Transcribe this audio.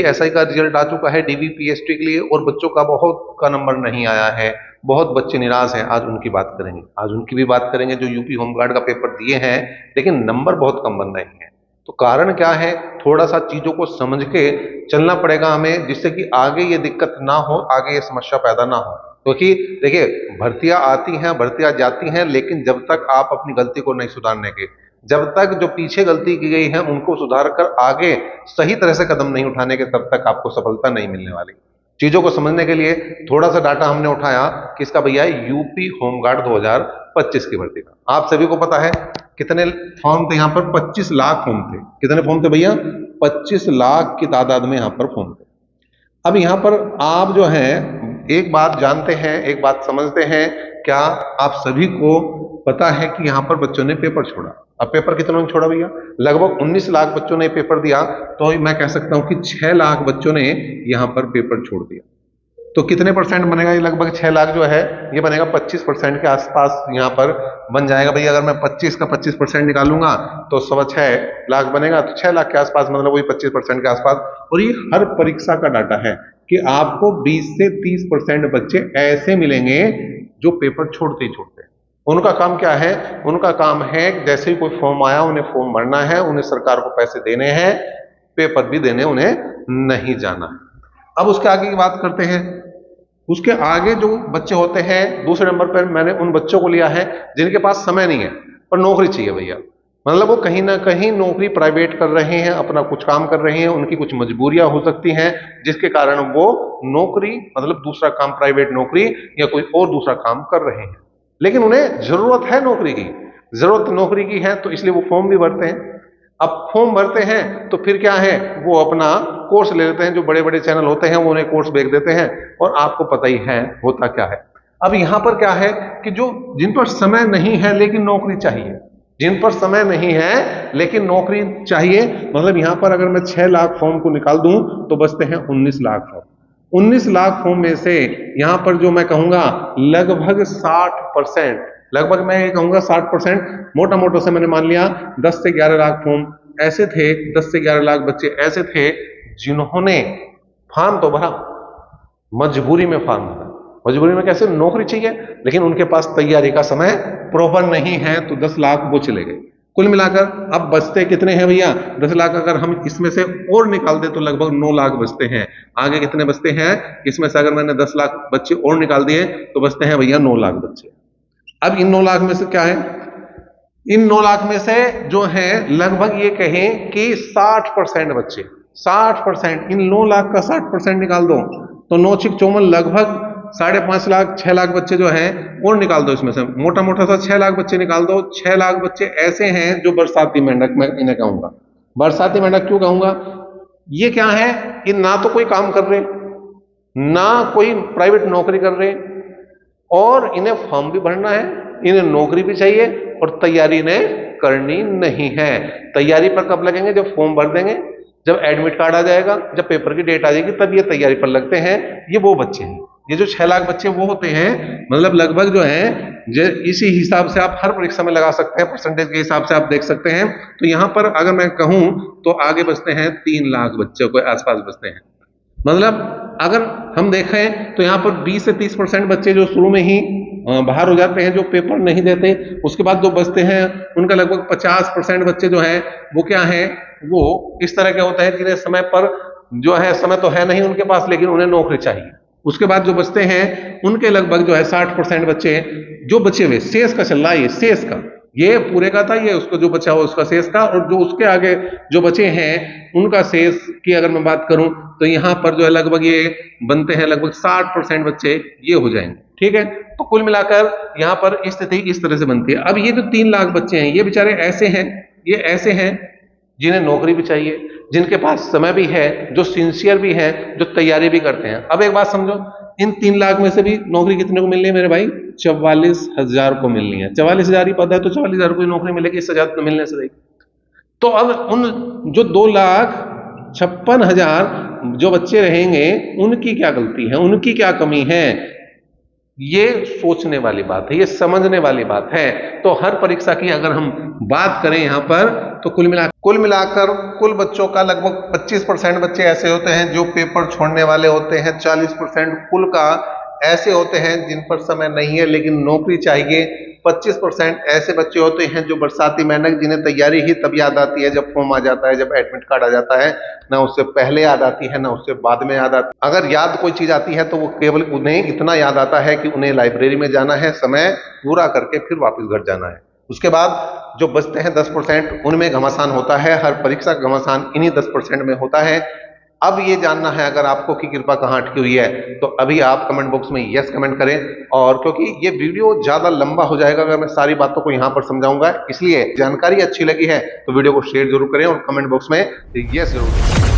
SI का result आ चुका है डीवीपीएसटी के लिए और बच्चों का बहुत का नंबर नहीं आया है, बहुत बच्चे निराश हैं। आज उनकी बात करेंगे, आज उनकी भी बात करेंगे जो यूपी होमगार्ड का पेपर दिए हैं लेकिन नंबर बहुत कम बन रहे हैं। तो कारण क्या है, थोड़ा सा चीजों को समझ के चलना पड़ेगा हमें, जिससे कि आगे ये दिक्कत ना हो, आगे ये समस्या पैदा ना हो। क्योंकि देखिए, भर्तियां आती हैं, भर्तियां जाती हैं, लेकिन जब तक आप अपनी गलती को नहीं सुधारने के, जब तक जो पीछे गलती की गई है उनको सुधार कर आगे सही तरह से कदम नहीं उठाने के, तब तक आपको सफलता नहीं मिलने वाली। चीजों को समझने के लिए थोड़ा सा डाटा हमने उठाया, किसका भैया, यूपी होमगार्ड 2025 की भर्ती का। आप सभी को पता है कितने फॉर्म थे यहाँ पर, 25 लाख फॉर्म थे। कितने फॉर्म थे भैया, 25 लाख की तादाद में यहाँ पर फॉर्म थे। अब यहाँ पर आप जो है एक बात जानते हैं, एक बात समझते हैं, क्या आप सभी को पता है कि यहाँ पर बच्चों ने पेपर छोड़ा। अब पेपर कितनों ने छोड़ा भैया, लगभग 19 लाख बच्चों ने पेपर दिया, तो मैं कह सकता हूं कि 6 लाख बच्चों ने यहाँ पर पेपर छोड़ दिया। तो कितने परसेंट बनेगा ये, लगभग 6 लाख जो है ये बनेगा 25% के आसपास यहाँ पर बन जाएगा भैया। अगर मैं 25 का 25% निकालूंगा तो 6.25 लाख बनेगा, तो 6 लाख के आसपास, मतलब वही 25% के आसपास। और ये हर परीक्षा का डाटा है कि आपको 20 से 30% बच्चे ऐसे मिलेंगे जो पेपर छोड़ते ही छोड़ते हैं। उनका काम क्या है, उनका काम है जैसे ही कोई फॉर्म आया उन्हें फॉर्म भरना है, उन्हें सरकार को पैसे देने हैं, पेपर भी देने उन्हें नहीं जाना है। अब उसके आगे की बात करते हैं। उसके आगे जो बच्चे होते हैं, दूसरे नंबर पर मैंने उन बच्चों को लिया है जिनके पास समय नहीं है पर नौकरी चाहिए भैया। मतलब वो कहीं ना कहीं नौकरी प्राइवेट कर रहे हैं, अपना कुछ काम कर रहे हैं, उनकी कुछ मजबूरियां हो सकती हैं जिसके कारण वो नौकरी, मतलब दूसरा काम, प्राइवेट नौकरी या कोई और दूसरा काम कर रहे हैं, लेकिन उन्हें जरूरत है नौकरी की, जरूरत नौकरी की है, तो इसलिए वो फॉर्म भी भरते हैं। अब फॉर्म भरते हैं तो फिर क्या है, वो अपना कोर्स ले लेते हैं, जो बड़े बड़े चैनल होते हैं वो उन्हें कोर्स बेच देते हैं, और आपको पता ही है होता क्या है। अब यहां पर क्या है कि जो जिन पर समय नहीं है लेकिन नौकरी चाहिए, जिन पर समय नहीं है लेकिन नौकरी चाहिए, मतलब यहां पर अगर मैं 6 लाख फॉर्म को निकाल दूं तो बचते हैं 19 लाख फॉर्म। 19 लाख फॉर्म में से यहां पर जो मैं कहूंगा लगभग 60%, लगभग मैं ये कहूंगा 60%, मोटा मोटा से मैंने मान लिया 10 से 11 लाख फॉर्म ऐसे थे, 10 से 11 लाख बच्चे ऐसे थे जिन्होंने फॉर्म तो भरा, मजबूरी में फॉर्म भरा। मजबूरी में कैसे, नौकरी चाहिए लेकिन उनके पास तैयारी का समय प्रॉपर नहीं है, तो 10 लाख वो चले गए। कुल मिलाकर अब बचते कितने हैं भैया, 10 लाख अगर हम इसमें से और निकाल दे तो लगभग 9 लाख बचते हैं। आगे कितने बचते हैं, इसमें से अगर मैंने 10 लाख बच्चे और निकाल दिए तो बचते हैं भैया 9 लाख बच्चे। अब इन 9 लाख में से क्या है, इन 9 लाख में से जो है लगभग ये कहें कि 60% बच्चे, 60%, इन 9 लाख का 60% निकाल दो तो 9 छिक 54, लगभग 5.5 लाख, 6 लाख बच्चे जो हैं और निकाल दो, इसमें से मोटा मोटा सा 6 लाख बच्चे निकाल दो। 6 लाख बच्चे ऐसे हैं जो बरसाती मेंढक, मैं इन्हें कहूंगा बरसाती मेंढक। क्यों कहूंगा, ये क्या है, ये ना तो कोई काम कर रहे, ना कोई प्राइवेट नौकरी कर रहे, और इन्हें फॉर्म भी भरना है, इन्हें नौकरी भी चाहिए, और तैयारी इन्हें करनी नहीं है। तैयारी पर कब लगेंगे, जब फॉर्म भर देंगे, जब एडमिट कार्ड आ जाएगा, जब पेपर की डेट आ जाएगी, तब ये तैयारी पर लगते हैं। ये वो बच्चे हैं, ये जो 6 लाख बच्चे वो होते हैं, मतलब लगभग जो है इसी हिसाब से आप हर परीक्षा में लगा सकते हैं, परसेंटेज के हिसाब से आप देख सकते हैं। तो यहां पर अगर मैं कहूं तो आगे बचते हैं 3 लाख बच्चों के आसपास बचते हैं। मतलब अगर हम देखें तो यहाँ पर 20 से 30% बच्चे जो शुरू में ही बाहर हो जाते हैं, जो पेपर नहीं देते, उसके बाद जो बचते हैं उनका लगभग 50% बच्चे जो हैं वो क्या हैं, वो इस तरह के होते हैं जिन्हें समय पर जो है, समय तो है नहीं उनके पास लेकिन उन्हें नौकरी चाहिए। उसके बाद जो बचते हैं उनके लगभग जो है 60% बच्चे जो बचे हुए, शेष का चल रहा है, ये शेष का, ये पूरे का था, ये उसको जो बचा हुआ उसका शेष था, और जो उसके आगे जो बचे हैं उनका शेष की अगर मैं बात करूं तो यहां पर जो है लगभग ये बनते हैं लगभग 60% बच्चे ये हो जाएंगे। ठीक है, तो कुल मिलाकर यहां पर स्थिति इस तरह से बनती है। अब ये जो 3 लाख बच्चे हैं ये बेचारे ऐसे हैं, ये ऐसे हैं जिन्हें नौकरी भी चाहिए, जिनके पास समय भी है, जो सिंसियर भी है, जो तैयारी भी करते हैं। अब एक बात समझो, इन 3 लाख में से भी नौकरी कितने को मिलनी है मेरे भाई, 44,000 को मिलनी है। 44,000 ही पद है तो 44,000 को नौकरी मिलेगी, इससे ज्यादा तो मिलने से नहीं। तो अब उन जो 2,56,000 जो बच्चे रहेंगे उनकी क्या गलती है, उनकी क्या कमी है, ये सोचने वाली बात है, ये समझने वाली बात है। तो हर परीक्षा की अगर हम बात करें यहाँ पर, तो कुल मिलाकर कुल बच्चों का लगभग 25% बच्चे ऐसे होते हैं जो पेपर छोड़ने वाले होते हैं, 40% कुल का ऐसे होते हैं जिन पर समय नहीं है लेकिन नौकरी चाहिए, 25% ऐसे बच्चे होते हैं जो बरसाती मेहनत, जिन्हें तैयारी ही तब याद आती है जब फॉर्म आ जाता है, जब एडमिट कार्ड आ जाता है, ना उससे पहले याद आती है ना उससे बाद में याद आती है। अगर याद कोई चीज आती है तो वो केवल उन्हें इतना याद आता है कि उन्हें लाइब्रेरी में जाना है, समय पूरा करके फिर वापस घर जाना है। उसके बाद जो बचते हैं 10%, उनमें घमासान होता है, हर परीक्षा का घमासान इन्हीं 10% में होता है। अब ये जानना है अगर आपको कि कृपा कहाँ अटकी हुई है, तो अभी आप कमेंट बॉक्स में यस कमेंट करें। और क्योंकि ये वीडियो ज्यादा लंबा हो जाएगा अगर मैं सारी बातों को यहाँ पर समझाऊंगा, इसलिए जानकारी अच्छी लगी है तो वीडियो को शेयर जरूर करें और कमेंट बॉक्स में यस जरूर करें।